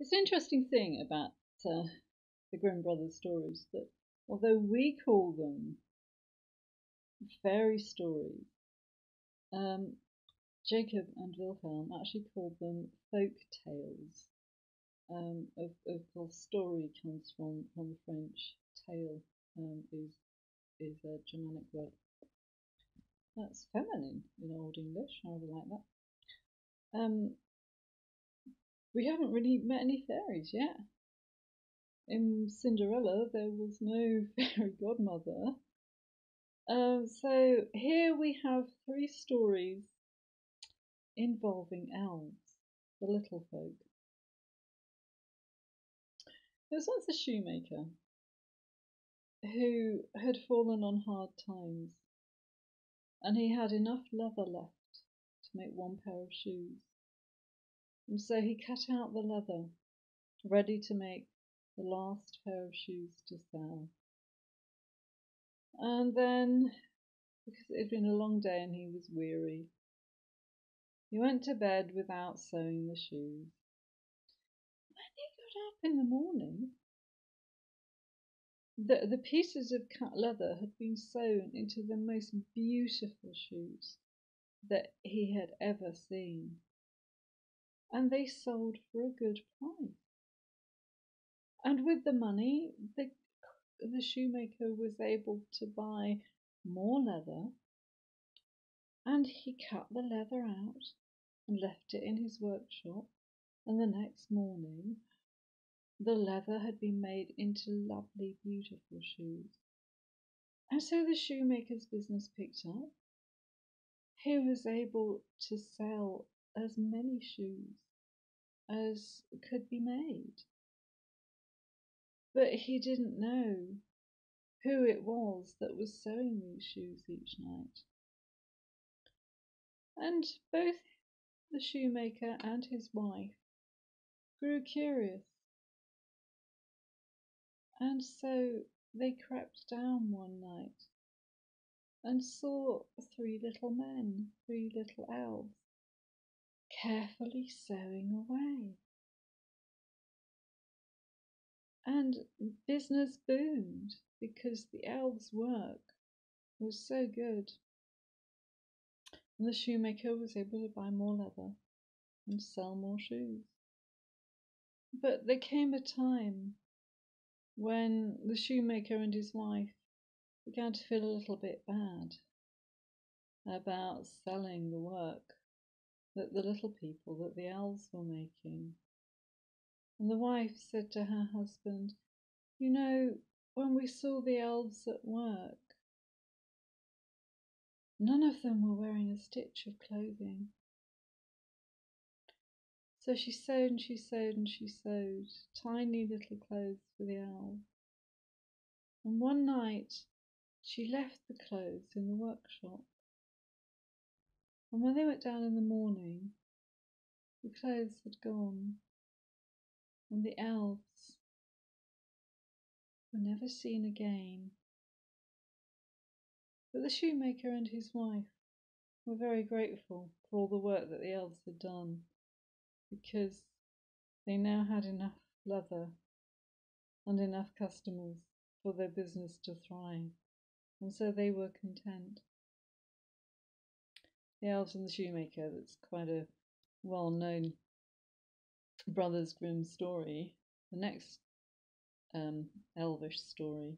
It's an interesting thing about the Grimm brothers' stories that although we call them fairy stories, um, Jacob and Wilhelm actually called them folk tales. Of course, story comes from the French. Tale is a Germanic word. That's feminine in Old English. I really like that. We haven't really met any fairies yet. In Cinderella, there was no fairy godmother. So here we have three stories involving elves, the little folk. There was once a shoemaker who had fallen on hard times, and he had enough leather left to make one pair of shoes. And so he cut out the leather, ready to make the last pair of shoes to sell. And then, because it had been a long day and he was weary, he went to bed without sewing the shoes. When he got up in the morning, the pieces of cut leather had been sewn into the most beautiful shoes that he had ever seen, and they sold for a good price. And with the money, the shoemaker was able to buy more leather, and he cut the leather out and left it in his workshop, and the next morning the leather had been made into lovely, beautiful shoes. And so the shoemaker's business picked up. He was able to sell as many shoes as could be made. But he didn't know who it was that was sewing these shoes each night. And both the shoemaker and his wife grew curious, and so they crept down one night and saw three little men, three little elves, carefully sewing away. And business boomed because the elves' work was so good. And the shoemaker was able to buy more leather and sell more shoes. But there came a time when the shoemaker and his wife began to feel a little bit bad about selling the work that the little people, that the elves were making. And the wife said to her husband, "You know, when we saw the elves at work, none of them were wearing a stitch of clothing." So she sewed and she sewed and she sewed tiny little clothes for the elves. And one night she left the clothes in the workshop. And when they went down in the morning, the clothes had gone, and the elves were never seen again. But the shoemaker and his wife were very grateful for all the work that the elves had done, because they now had enough leather and enough customers for their business to thrive, and so they were content. The Elves and the Shoemaker, that's quite a well-known Brothers Grimm story. The next Elvish story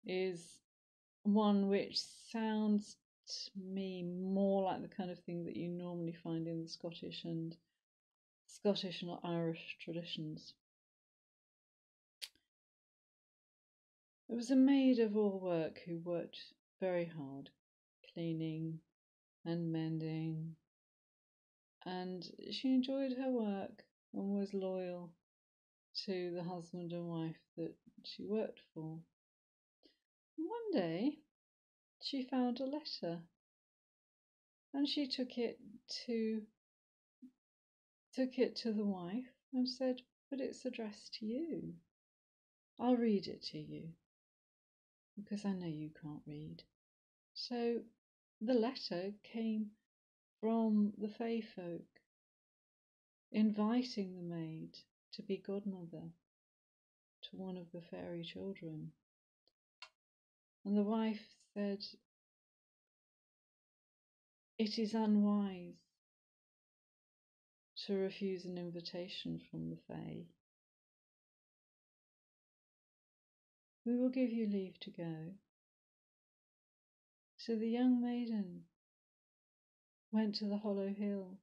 is one which sounds to me more like the kind of thing that you normally find in the Scottish and Irish traditions. It was a maid of all work who worked very hard, cleaning and mending, and she enjoyed her work and was loyal to the husband and wife that she worked for. One day she found a letter, and she took it to the wife and said, "But it's addressed to you. I'll read it to you, because I know you can't read." So the letter came from the Fae folk, inviting the maid to be godmother to one of the fairy children. And the wife said, "It is unwise to refuse an invitation from the Fae. We will give you leave to go." So the young maiden went to the hollow hill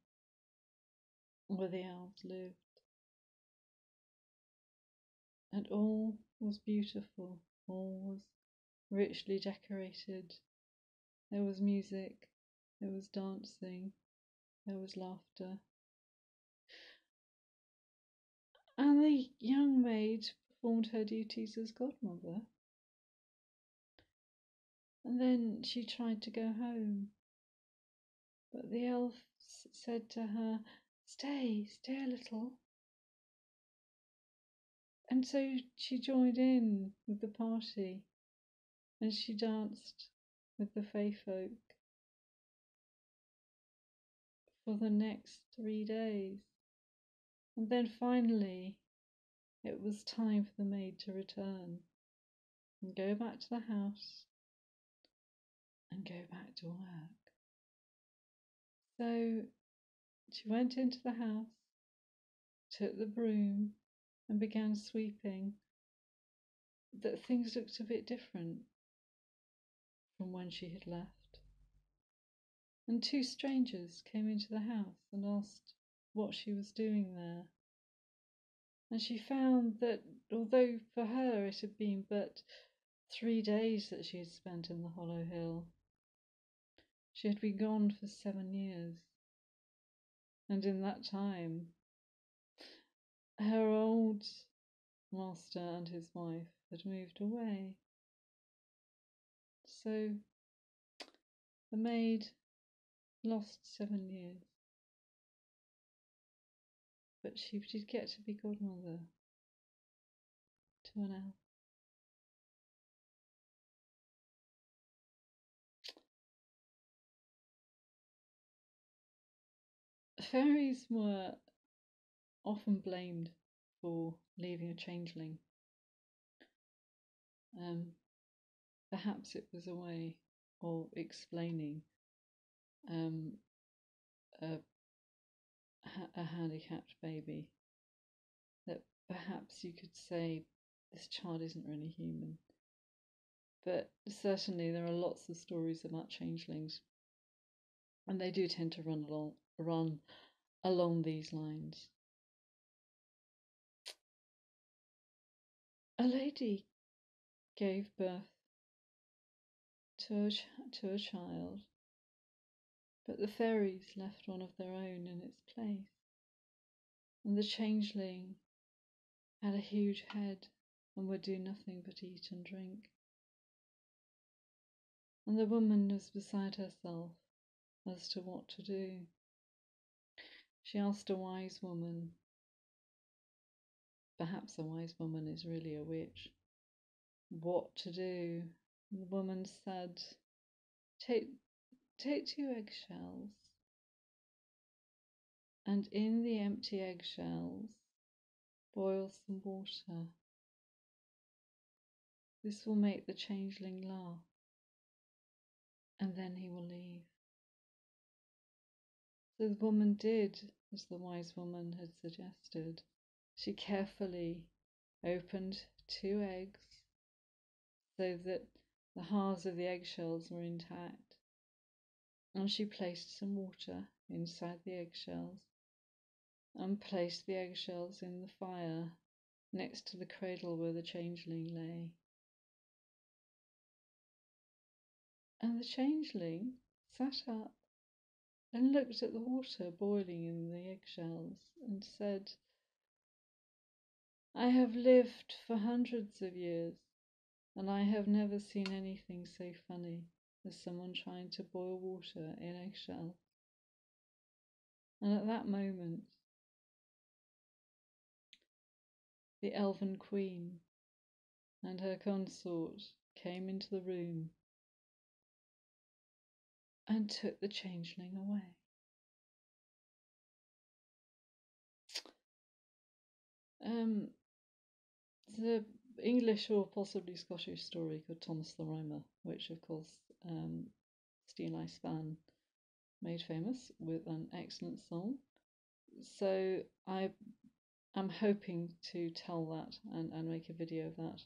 where the elves lived, and all was beautiful, all was richly decorated. There was music, there was dancing, there was laughter. And the young maid performed her duties as godmother. And then she tried to go home, but the elves said to her, stay a little." And so she joined in with the party, and she danced with the Fae folk for the next 3 days. And then finally it was time for the maid to return and go back to the house and go back to work. So she went into the house, took the broom and began sweeping. That things looked a bit different from when she had left. And 2 strangers came into the house and asked what she was doing there. And she found that although for her it had been but 3 days that she had spent in the hollow hill, she had been gone for 7 years. And in that time, her old master and his wife had moved away. So the maid lost 7 years, but she did get to be godmother to an elf. Fairies were often blamed for leaving a changeling. Perhaps it was a way of explaining a handicapped baby, that perhaps you could say this child isn't really human. But certainly there are lots of stories about changelings, and they do tend to run along these lines. A lady gave birth to a child, but the fairies left one of their own in its place, and the changeling had a huge head and would do nothing but eat and drink. And the woman was beside herself as to what to do. She asked a wise woman, perhaps a wise woman is really a witch, what to do. And the woman said, take 2 eggshells, and in the empty eggshells boil some water. This will make the changeling laugh, and then he will leave. So the woman did as the wise woman had suggested. She carefully opened 2 eggs so that the halves of the eggshells were intact, and she placed some water inside the eggshells and placed the eggshells in the fire next to the cradle where the changeling lay. And the changeling sat up and looked at the water boiling in the eggshells and said, I have lived for hundreds of years, and I have never seen anything so funny as someone trying to boil water in eggshells. And at that moment, the elven queen and her consort came into the room and took the changeling away. um, the English or possibly Scottish story called Thomas the Rhymer, which of course Steel Fan made famous with an excellent song. So I am hoping to tell that and make a video of that.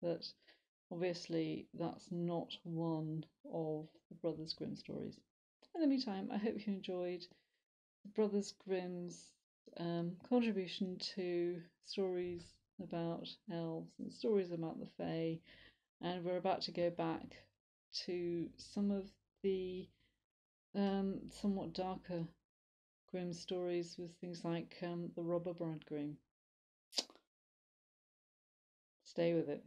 But obviously that's not one of the Brothers Grimm stories. In the meantime, I hope you enjoyed the Brothers Grimm's contribution to stories about elves and stories about the Fae, and we're about to go back to some of the somewhat darker Grimm stories with things like the Robber Bridegroom. Stay with it.